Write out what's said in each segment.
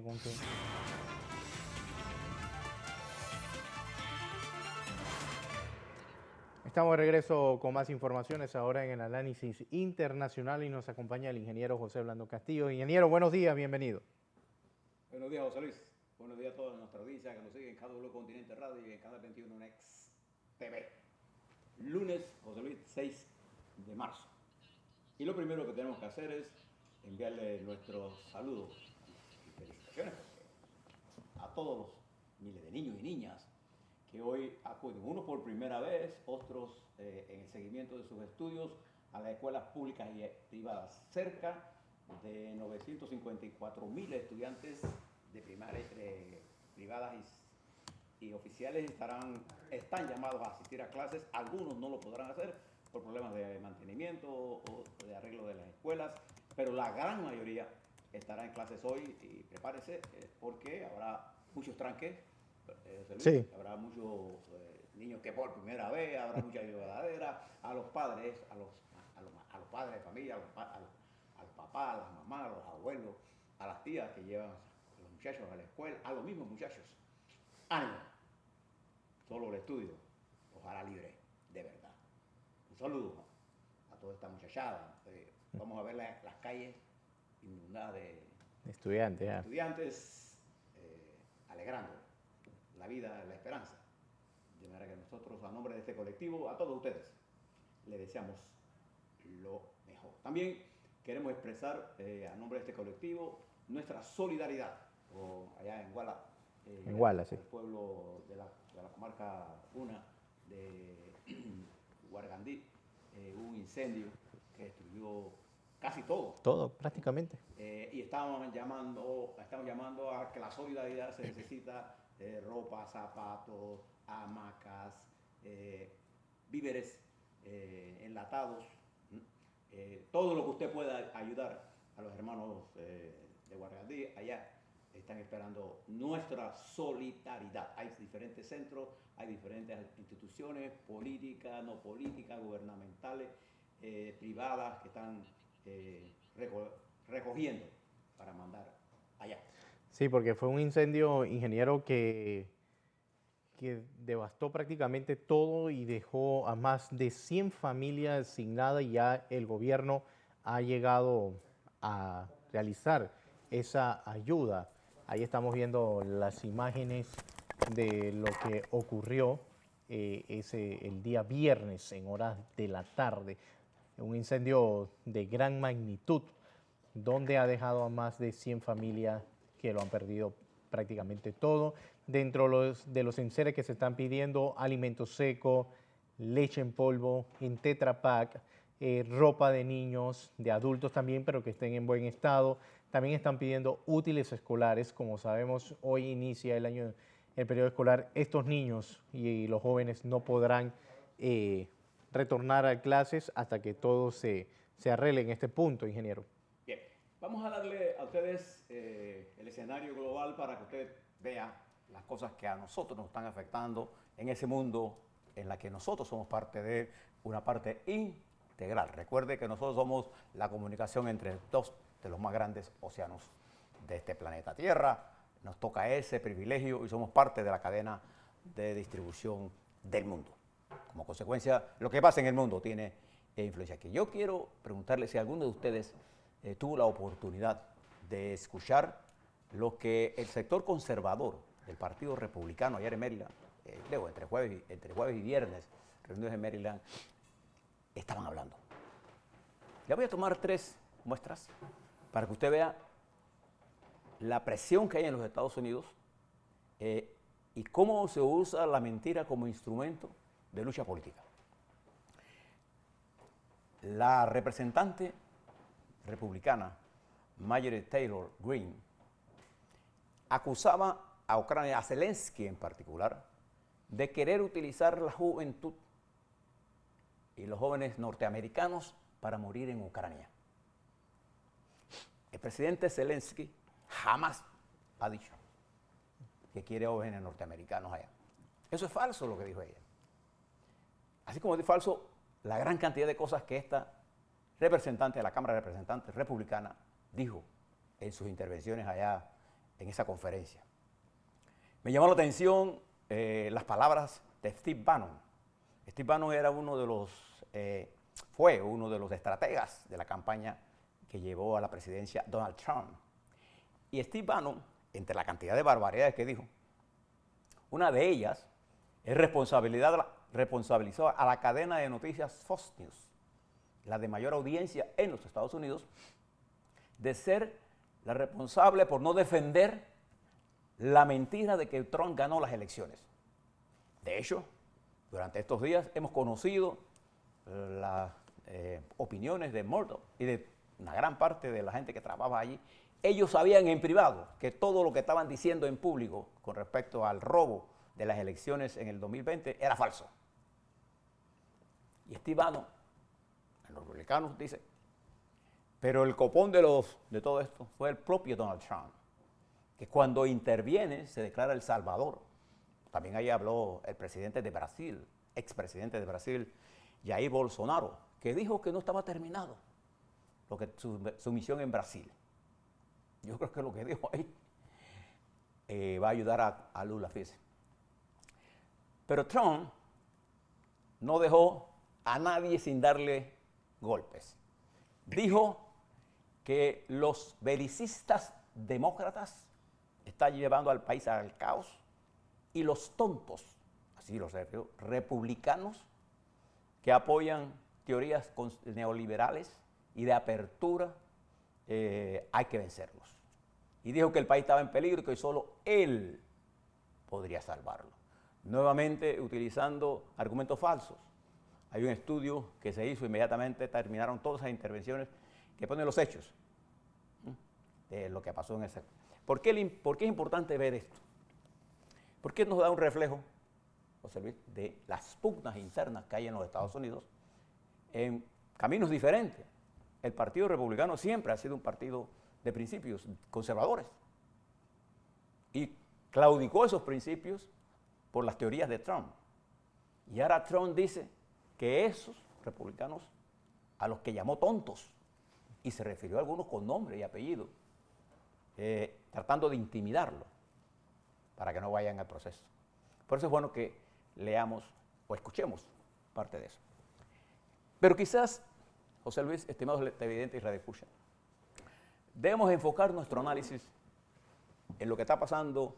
con que... Estamos de regreso con más informaciones ahora en el análisis internacional y nos acompaña el ingeniero José Blando Castillo. Ingeniero, buenos días, bienvenido. Buenos días, José Luis. Buenos días a toda nuestra audiencia que nos sigue en KW Continente Radio y en Canal 21 Next TV. Lunes, José Luis, 6 de marzo. Y lo primero que tenemos que hacer es enviarle nuestros saludos y felicitaciones a todos los miles de niños y niñas que hoy acuden, unos por primera vez, otros en el seguimiento de sus estudios a las escuelas públicas y privadas. Cerca de 954.000 estudiantes de primaria, privadas y oficiales están llamados a asistir a clases. Algunos no lo podrán hacer por problemas de mantenimiento o de arreglo de las escuelas, pero la gran mayoría estará en clases hoy y prepárese porque habrá muchos tranques. Sí. Habrá muchos niños que por primera vez, habrá mucha lloradera, a los padres, a los padres de familia, a los papás, a las mamás, a los abuelos, a las tías que llevan a los muchachos a la escuela, a los mismos muchachos. ¡Ánimo! Solo el estudio los hará libre, de verdad. Un saludo a toda esta muchachada. Vamos a ver las calles inundadas de estudiantes alegrando la vida, la esperanza. De manera que nosotros, a nombre de este colectivo, a todos ustedes, les deseamos lo mejor. También queremos expresar, a nombre de este colectivo, nuestra solidaridad allá en Guala, sí. el pueblo de la comarca Una de Guargandí, un incendio que destruyó casi todo. Todo, prácticamente. Y estamos llamando a que la solidaridad se necesita ropa, zapatos, hamacas, víveres enlatados, todo lo que usted pueda ayudar a los hermanos de Guargandí. Allá están esperando nuestra solidaridad. Hay diferentes centros, hay diferentes instituciones, políticas, no políticas, gubernamentales, privadas, que están recogiendo para mandar allá. Sí, porque fue un incendio, ingeniero, que devastó prácticamente todo y dejó a más de 100 familias sin nada, y ya el gobierno ha llegado a realizar esa ayuda. Ahí estamos viendo las imágenes de lo que ocurrió el día viernes en horas de la tarde. Un incendio de gran magnitud donde ha dejado a más de 100 familias que lo han perdido prácticamente todo. Dentro de los enseres que se están pidiendo, alimento seco, leche en polvo, en Tetra Pak, ropa de niños, de adultos también, pero que estén en buen estado. También están pidiendo útiles escolares. Como sabemos, hoy inicia el periodo escolar. Estos niños y los jóvenes no podrán retornar a clases hasta que todo se arregle en este punto, ingeniero. Bien, vamos a darle a ustedes el escenario global para que usted vea las cosas que a nosotros nos están afectando en ese mundo en la que nosotros somos parte de una parte integral. Recuerde que nosotros somos la comunicación entre dos de los más grandes océanos de este planeta Tierra. Nos toca ese privilegio y somos parte de la cadena de distribución del mundo. Como consecuencia, lo que pasa en el mundo tiene influencia aquí. Yo quiero preguntarle si alguno de ustedes tuvo la oportunidad de escuchar lo que el sector conservador del Partido Republicano ayer en Maryland, luego entre jueves y viernes, reunidos en Maryland, estaban hablando. Le voy a tomar 3 muestras para que usted vea la presión que hay en los Estados Unidos y cómo se usa la mentira como instrumento de lucha política. La representante republicana Marjorie Taylor Greene acusaba a Ucrania, a Zelensky en particular, de querer utilizar la juventud y los jóvenes norteamericanos para morir en Ucrania. El presidente Zelensky jamás ha dicho que quiere jóvenes norteamericanos allá. Eso es falso lo que dijo ella. Así como es falso la gran cantidad de cosas que esta representante de la Cámara de Representantes republicana dijo en sus intervenciones allá en esa conferencia. Me llamó la atención las palabras de Steve Bannon. Steve Bannon era fue uno de los estrategas de la campaña que llevó a la presidencia Donald Trump. Y Steve Bannon, entre la cantidad de barbaridades que dijo, una de ellas es responsabilizó a la cadena de noticias Fox News, la de mayor audiencia en los Estados Unidos, de ser la responsable por no defender la mentira de que Trump ganó las elecciones. De hecho, durante estos días hemos conocido las opiniones de Murdoch y de una gran parte de la gente que trabaja allí. Ellos sabían en privado que todo lo que estaban diciendo en público con respecto al robo de las elecciones en el 2020 era falso. Y Steve Bannon, en los republicanos, dice, pero el copón de todo esto fue el propio Donald Trump, que cuando interviene se declara el salvador. También ahí habló el presidente de Brasil, expresidente de Brasil, Jair Bolsonaro, que dijo que no estaba terminado su misión en Brasil. Yo creo que lo que dijo ahí va a ayudar a Lula, fíjese. Pero Trump no dejó a nadie sin darle golpes. Dijo que los belicistas demócratas están llevando al país al caos y los tontos, así los refirió, republicanos que apoyan teorías neoliberales y de apertura, hay que vencerlos. Y dijo que el país estaba en peligro y que solo él podría salvarlo. Nuevamente utilizando argumentos falsos. Hay un estudio que se hizo inmediatamente, terminaron todas esas intervenciones que ponen los hechos de lo que pasó en ese. ¿Por qué es importante ver esto? Porque nos da un reflejo, José Luis, de las pugnas internas que hay en los Estados Unidos en caminos diferentes. El Partido Republicano siempre ha sido un partido de principios conservadores y claudicó esos principios por las teorías de Trump. Y ahora Trump dice que esos republicanos, a los que llamó tontos, y se refirió a algunos con nombre y apellido, tratando de intimidarlo para que no vayan al proceso. Por eso es bueno que leamos o escuchemos parte de eso. Pero quizás, José Luis, estimados televidentes y radioescuchas, debemos enfocar nuestro análisis en lo que está pasando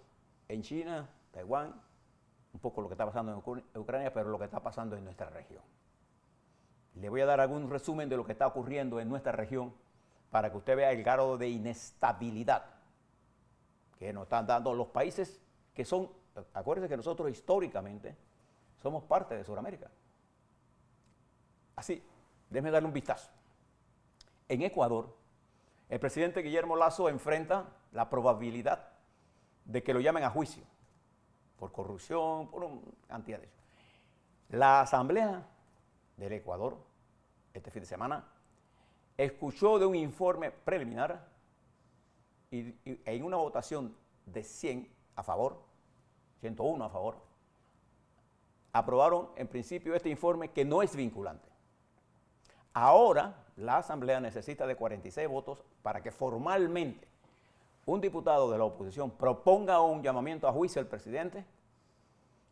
en China, Taiwán, un poco lo que está pasando en Ucrania, pero lo que está pasando en nuestra región. Le voy a dar algún resumen de lo que está ocurriendo en nuestra región para que usted vea el grado de inestabilidad que nos están dando los países que son, acuérdense que nosotros históricamente somos parte de Sudamérica. Así, déjeme darle un vistazo. En Ecuador, el presidente Guillermo Lasso enfrenta la probabilidad de que lo llamen a juicio por corrupción, por una cantidad de eso. La Asamblea del Ecuador, este fin de semana, escuchó de un informe preliminar y en una votación de 100 a favor, 101 a favor, aprobaron en principio este informe que no es vinculante. Ahora la Asamblea necesita de 46 votos para que formalmente un diputado de la oposición proponga un llamamiento a juicio al presidente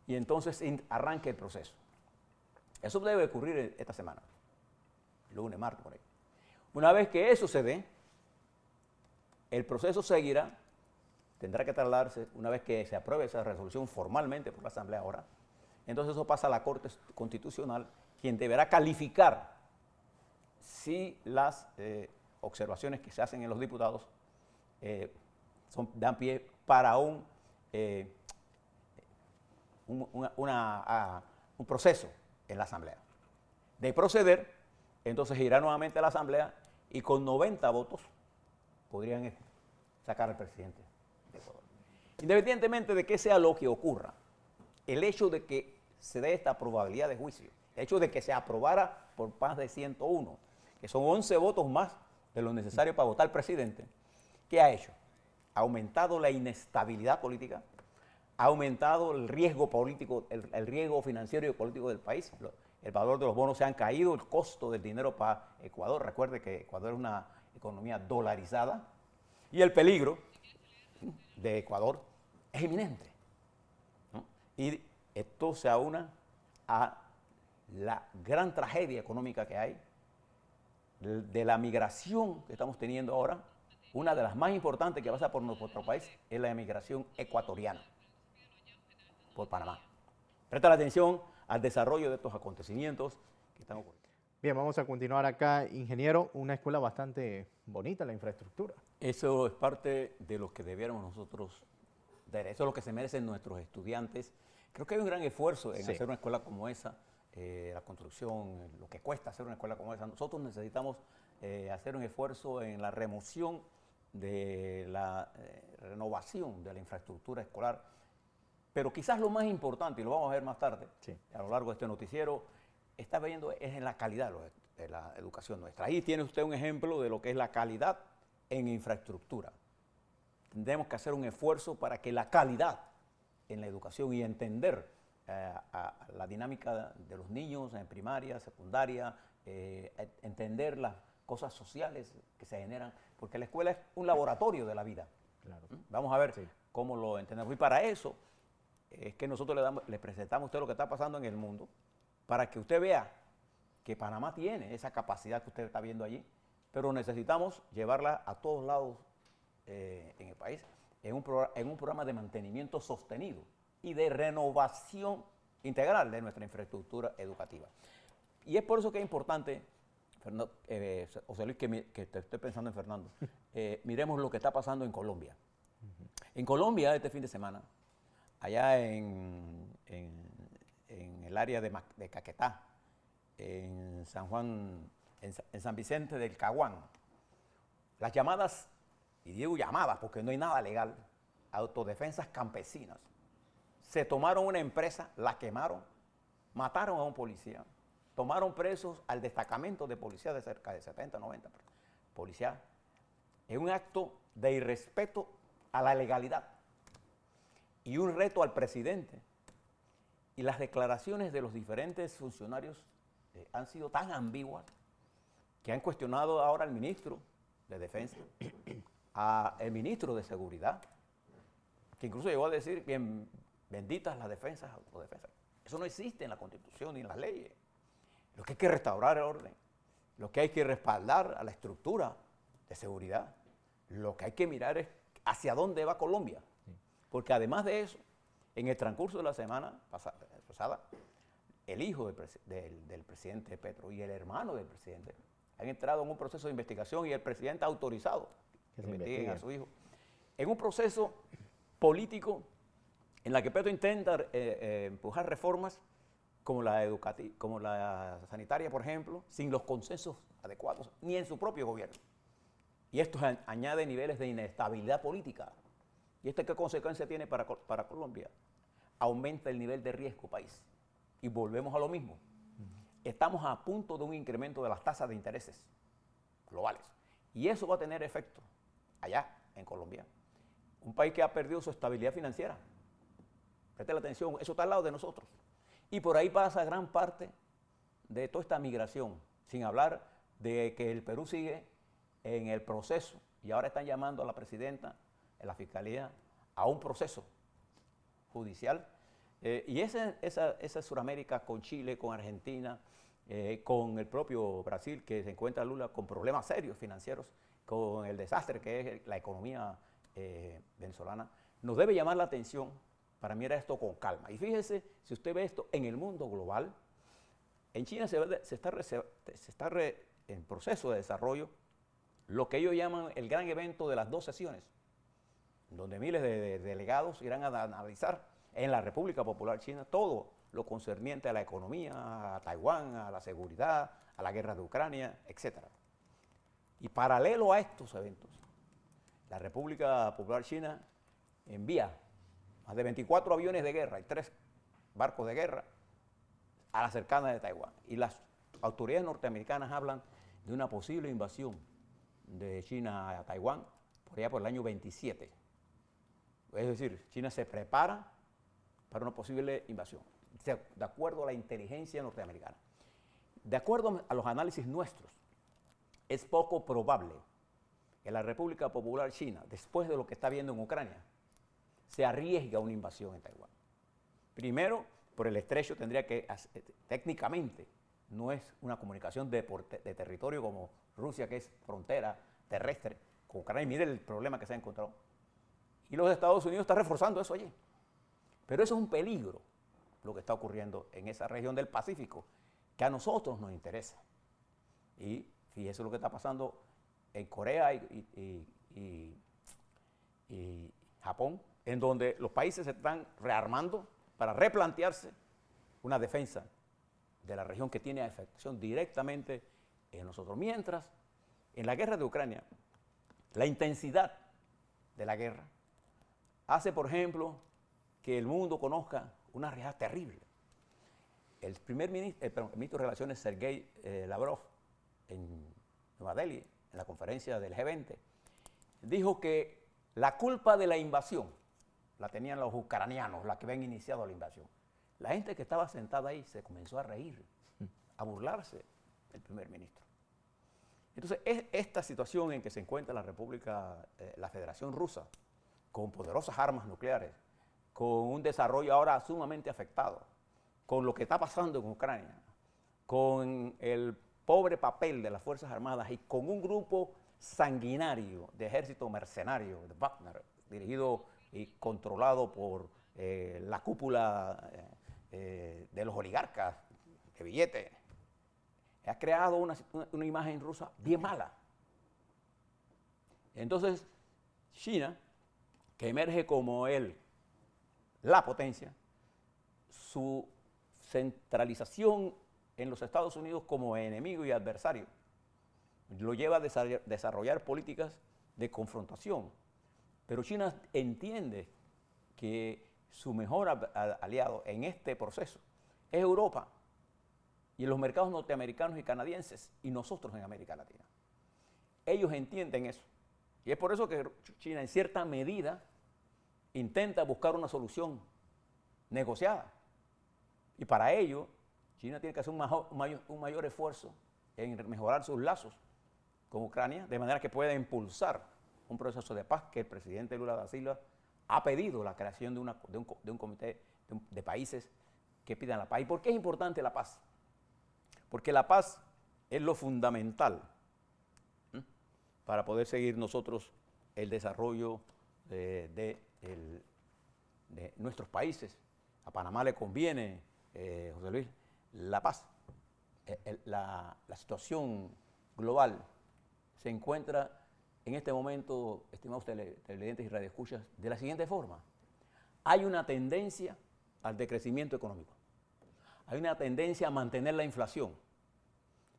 y entonces arranque el proceso. Eso debe ocurrir esta semana, lunes, martes, por ahí. Una vez que eso se dé, el proceso seguirá, tendrá que tardarse, una vez que se apruebe esa resolución formalmente por la Asamblea ahora, entonces eso pasa a la Corte Constitucional, quien deberá calificar si las observaciones que se hacen en los diputados dan pie para un proceso en la Asamblea. De proceder, entonces irá nuevamente a la Asamblea y con 90 votos podrían sacar al presidente de Ecuador. Independientemente de qué sea lo que ocurra, el hecho de que se dé esta probabilidad de juicio, el hecho de que se aprobara por más de 101, que son 11 votos más de lo necesario para votar al presidente, ¿qué ha hecho? Ha aumentado la inestabilidad política, ha aumentado el riesgo político, el riesgo financiero y político del país. El valor de los bonos se han caído, el costo del dinero para Ecuador. Recuerde que Ecuador es una economía dolarizada. Y el peligro de Ecuador es inminente, ¿no? Y esto se aúna a la gran tragedia económica que hay, de la migración que estamos teniendo ahora. Una de las más importantes que pasa por nuestro país es la migración ecuatoriana por Panamá. Presta la atención al desarrollo de estos acontecimientos que están ocurriendo. Bien, vamos a continuar acá. Ingeniero, una escuela bastante bonita, la infraestructura. Eso es parte de lo que debiéramos nosotros dar. Eso es lo que se merecen nuestros estudiantes. Creo que hay un gran esfuerzo en hacer una escuela como esa, la construcción, lo que cuesta hacer una escuela como esa. Nosotros necesitamos hacer un esfuerzo en la remoción de la renovación de la infraestructura escolar. Pero quizás lo más importante, y lo vamos a ver más tarde, a lo largo de este noticiero, está viendo es en la calidad de la educación nuestra. Ahí tiene usted un ejemplo de lo que es la calidad en infraestructura. Tendremos que hacer un esfuerzo para que la calidad en la educación y entender a la dinámica de los niños en primaria, secundaria, entender las cosas sociales que se generan, porque la escuela es un laboratorio de la vida. Claro. Vamos a ver cómo lo entendemos. Y para eso es que nosotros le presentamos a usted lo que está pasando en el mundo, para que usted vea que Panamá tiene esa capacidad que usted está viendo allí, pero necesitamos llevarla a todos lados en el país, en un programa de mantenimiento sostenido y de renovación integral de nuestra infraestructura educativa. Y es por eso que es importante, José Luis, que te estoy pensando en Fernando, miremos lo que está pasando en Colombia. En Colombia, este fin de semana, allá en el área de Caquetá, en San Juan, en San Vicente del Caguán, las llamadas, y digo llamadas porque no hay nada legal, autodefensas campesinas, se tomaron una empresa, la quemaron, mataron a un policía, tomaron presos al destacamento de policía de cerca de 70, 90 policías, en un acto de irrespeto a la legalidad y un reto al presidente. Y las declaraciones de los diferentes funcionarios han sido tan ambiguas que han cuestionado ahora al ministro de Defensa, al ministro de Seguridad, que incluso llegó a decir que benditas las defensas, autodefensas. Eso no existe en la Constitución ni en las leyes. Lo que hay que restaurar el orden, lo que hay que respaldar a la estructura de seguridad, lo que hay que mirar es hacia dónde va Colombia. Porque además de eso, en el transcurso de la semana pasada, el hijo del presidente Petro y el hermano del presidente han entrado en un proceso de investigación y el presidente ha autorizado que investiguen a su hijo. En un proceso político en la que Petro intenta empujar reformas como la sanitaria, por ejemplo, sin los consensos adecuados, ni en su propio gobierno. Y esto añade niveles de inestabilidad política. ¿Y esto qué consecuencia tiene para Colombia? Aumenta el nivel de riesgo país. Y volvemos a lo mismo. Estamos a punto de un incremento de las tasas de intereses globales. Y eso va a tener efecto allá en Colombia. Un país que ha perdido su estabilidad financiera. Preste la atención, eso está al lado de nosotros. Y por ahí pasa gran parte de toda esta migración, sin hablar de que el Perú sigue en el proceso, y ahora están llamando a la presidenta, a la fiscalía, a un proceso judicial. Y esa Suramérica con Chile, con Argentina, con el propio Brasil, que se encuentra Lula con problemas serios financieros, con el desastre que es la economía venezolana, nos debe llamar la atención para mirar esto con calma. Y fíjese, si usted ve esto en el mundo global, en China se está en proceso de desarrollo lo que ellos llaman el gran evento de las 2 sesiones, donde miles de delegados irán a analizar en la República Popular China todo lo concerniente a la economía, a Taiwán, a la seguridad, a la guerra de Ucrania, etc. Y paralelo a estos eventos, la República Popular China envía más de 24 aviones de guerra y 3 barcos de guerra a la cercana de Taiwán. Y las autoridades norteamericanas hablan de una posible invasión de China a Taiwán por allá por el año 27. Es decir, China se prepara para una posible invasión, de acuerdo a la inteligencia norteamericana. De acuerdo a los análisis nuestros, es poco probable que la República Popular China, después de lo que está viendo en Ucrania, se arriesga a una invasión en Taiwán. Primero, por el estrecho tendría que, técnicamente, no es una comunicación de territorio como Rusia, que es frontera terrestre con Ucrania. Y mire el problema que se ha encontrado. Y los Estados Unidos están reforzando eso allí. Pero eso es un peligro, lo que está ocurriendo en esa región del Pacífico, que a nosotros nos interesa. Y fíjese lo que está pasando en Corea y Japón, en donde los países se están rearmando para replantearse una defensa de la región que tiene afectación directamente en nosotros. Mientras, en la guerra de Ucrania, la intensidad de la guerra hace, por ejemplo, que el mundo conozca una realidad terrible. El ministro de Relaciones, Sergei Lavrov, en Nueva Delhi, en la conferencia del G20, dijo que la culpa de la invasión la tenían los ucranianos, la que habían iniciado la invasión. La gente que estaba sentada ahí se comenzó a reír, a burlarse del primer ministro. Entonces, esta situación en que se encuentra la Federación Rusa, con poderosas armas nucleares, con un desarrollo ahora sumamente afectado, con lo que está pasando en Ucrania, con el pobre papel de las Fuerzas Armadas y con un grupo sanguinario de ejército mercenario, de Wagner, dirigido y controlado por la cúpula de los oligarcas de billete, ha creado una imagen rusa bien mala. Entonces, China, que emerge como la potencia, su centralización en los Estados Unidos como enemigo y adversario, lo lleva a desarrollar políticas de confrontación. Pero China entiende que su mejor aliado en este proceso es Europa y los mercados norteamericanos y canadienses y nosotros en América Latina. Ellos entienden eso. Y es por eso que China en cierta medida intenta buscar una solución negociada. Y para ello, China tiene que hacer un mayor esfuerzo en mejorar sus lazos con Ucrania, de manera que pueda impulsar un proceso de paz que el presidente Lula da Silva ha pedido la creación de un comité de países que pidan la paz. ¿Y por qué es importante la paz? Porque la paz es lo fundamental para poder seguir nosotros el desarrollo de nuestros países. A Panamá le conviene, José Luis, la paz. La situación global se encuentra en este momento, estimados televidentes y radioescuchas, de la siguiente forma. Hay una tendencia al decrecimiento económico. Hay una tendencia a mantener la inflación.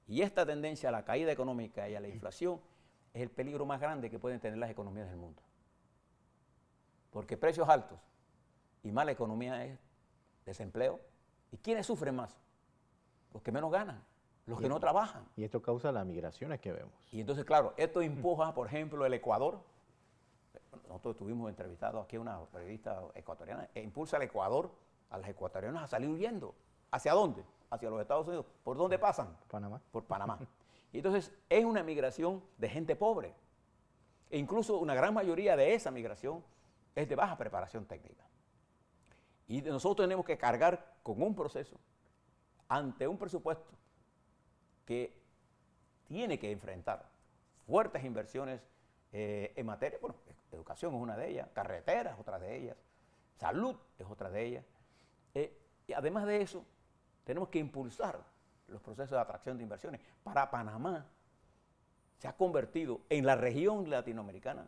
Y esta tendencia a la caída económica y a la inflación es el peligro más grande que pueden tener las economías del mundo. Porque precios altos y mala economía es desempleo. ¿Y quiénes sufren más? Los que menos ganan, los que no trabajan. Y esto causa las migraciones que vemos. Y entonces, claro, esto empuja, por ejemplo, el Ecuador. Nosotros estuvimos entrevistados aquí a una periodista ecuatoriana, e impulsa al Ecuador, a los ecuatorianos a salir huyendo. ¿Hacia dónde? Hacia los Estados Unidos. ¿Por dónde pasan? Panamá. Por Panamá. Y entonces es una migración de gente pobre. E incluso una gran mayoría de esa migración es de baja preparación técnica. Y nosotros tenemos que cargar con un proceso ante un presupuesto que tiene que enfrentar fuertes inversiones en materia, bueno, educación es una de ellas, carreteras es otra de ellas, salud es otra de ellas. Y además de eso, tenemos que impulsar los procesos de atracción de inversiones. Para Panamá se ha convertido en la región latinoamericana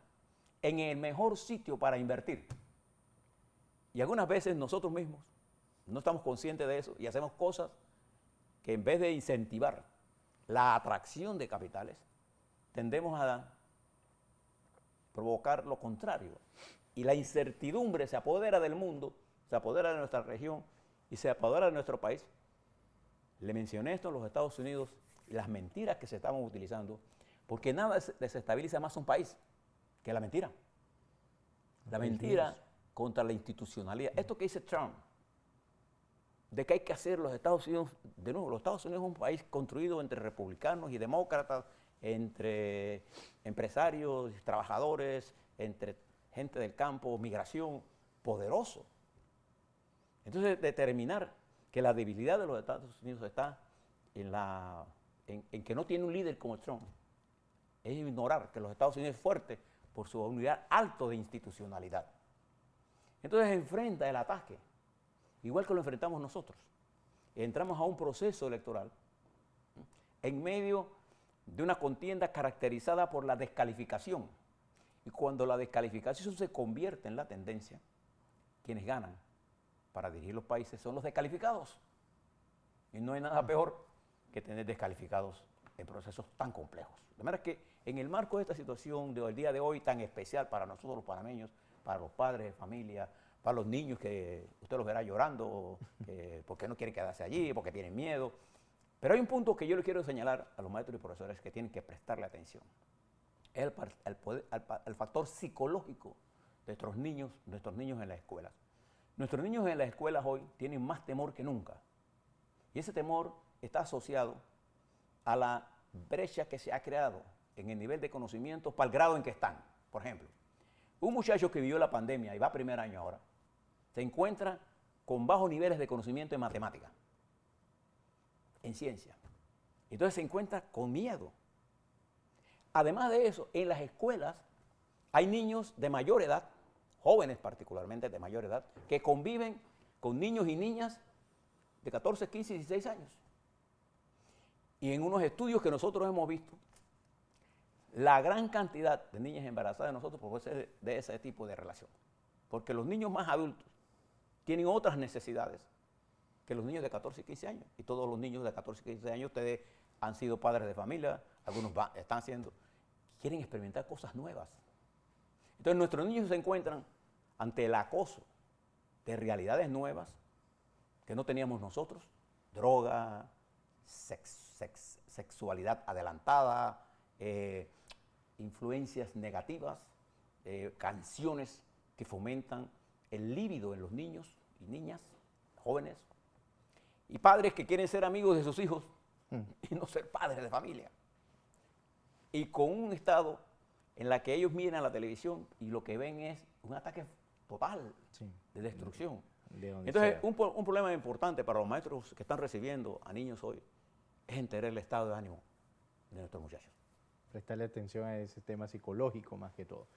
en el mejor sitio para invertir. Y algunas veces nosotros mismos no estamos conscientes de eso y hacemos cosas que en vez de incentivar la atracción de capitales, tendemos a provocar lo contrario. Y la incertidumbre se apodera del mundo, se apodera de nuestra región y se apodera de nuestro país. Le mencioné esto a los Estados Unidos y las mentiras que se estaban utilizando, porque nada desestabiliza más un país que la mentira. La mentira contra la institucionalidad. Esto que dice Trump, de que hay que hacer los Estados Unidos, de nuevo, los Estados Unidos es un país construido entre republicanos y demócratas entre empresarios, trabajadores, entre gente del campo, migración, poderoso. Entonces, determinar que la debilidad de los Estados Unidos está en que no tiene un líder como Trump es ignorar que los Estados Unidos es fuerte por su unidad alto de institucionalidad. Entonces enfrenta el ataque, igual que lo enfrentamos nosotros. Entramos a un proceso electoral en medio de una contienda caracterizada por la descalificación. Y cuando la descalificación se convierte en la tendencia, quienes ganan para dirigir los países son los descalificados. Y no hay nada peor que tener descalificados en procesos tan complejos. De manera que en el marco de esta situación del día de hoy tan especial para nosotros los panameños, para los padres de familia, para los niños que usted los verá llorando porque no quieren quedarse allí, porque tienen miedo. Pero hay un punto que yo le quiero señalar a los maestros y profesores que tienen que prestarle atención. Es el factor psicológico de nuestros niños en las escuelas. Nuestros niños en las escuelas hoy tienen más temor que nunca. Y ese temor está asociado a la brecha que se ha creado en el nivel de conocimiento para el grado en que están. Por ejemplo, un muchacho que vivió la pandemia y va a primer año ahora, se encuentra con bajos niveles de conocimiento en matemática, en ciencia. Entonces se encuentra con miedo. Además de eso, en las escuelas hay niños de mayor edad, jóvenes particularmente de mayor edad, que conviven con niños y niñas de 14, 15 y 16 años. Y en unos estudios que nosotros hemos visto, la gran cantidad de niñas embarazadas de nosotros puede ser de ese tipo de relación. Porque los niños más adultos tienen otras necesidades que los niños de 14 y 15 años. Y todos los niños de 14 y 15 años, ustedes han sido padres de familia, algunos están siendo, quieren experimentar cosas nuevas. Entonces nuestros niños se encuentran ante el acoso de realidades nuevas que no teníamos nosotros, droga, sexualidad adelantada, influencias negativas, canciones que fomentan el líbido en los niños y niñas, jóvenes, y padres que quieren ser amigos de sus hijos y no ser padres de familia. Y con un estado en la que ellos miran la televisión y lo que ven es un ataque total de destrucción. Entonces, un problema importante para los maestros que están recibiendo a niños hoy es entender el estado de ánimo de nuestros muchachos. Prestarle atención a ese tema psicológico más que todo.